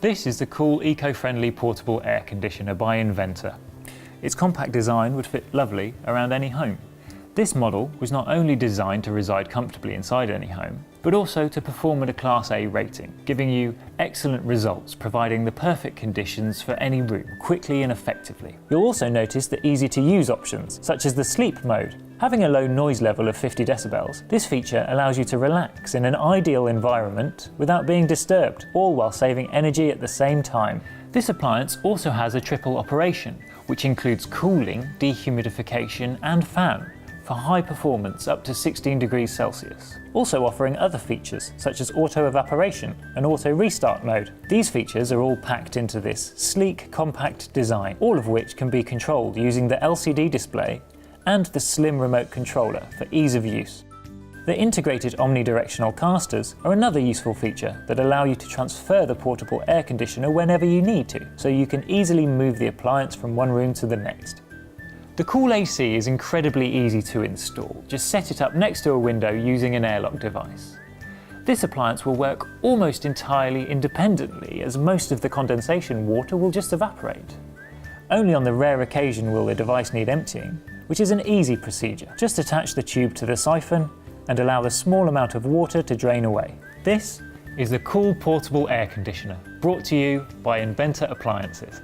This is the cool, eco-friendly portable air conditioner by Inventor. Its compact design would fit lovely around any home. This model was not only designed to reside comfortably inside any home, but also to perform at a Class A rating, giving you excellent results, providing the perfect conditions for any room, quickly and effectively. You'll also notice the easy-to-use options, such as the sleep mode. Having a low noise level of 50 decibels, this feature allows you to relax in an ideal environment without being disturbed, all while saving energy at the same time. This appliance also has a triple operation, which includes cooling, dehumidification and fan, for high performance up to 16 degrees Celsius. Also offering other features such as auto evaporation and auto restart mode. These features are all packed into this sleek, compact design, all of which can be controlled using the LCD display and the slim remote controller for ease of use. The integrated omnidirectional casters are another useful feature that allow you to transfer the portable air conditioner whenever you need to, so you can easily move the appliance from one room to the next. The Cool AC is incredibly easy to install. Just set it up next to a window using an airlock device. This appliance will work almost entirely independently, as most of the condensation water will just evaporate. Only on the rare occasion will the device need emptying, which is an easy procedure. Just attach the tube to the siphon and allow the small amount of water to drain away. This is the Cool Portable Air Conditioner, brought to you by Inventor Appliances.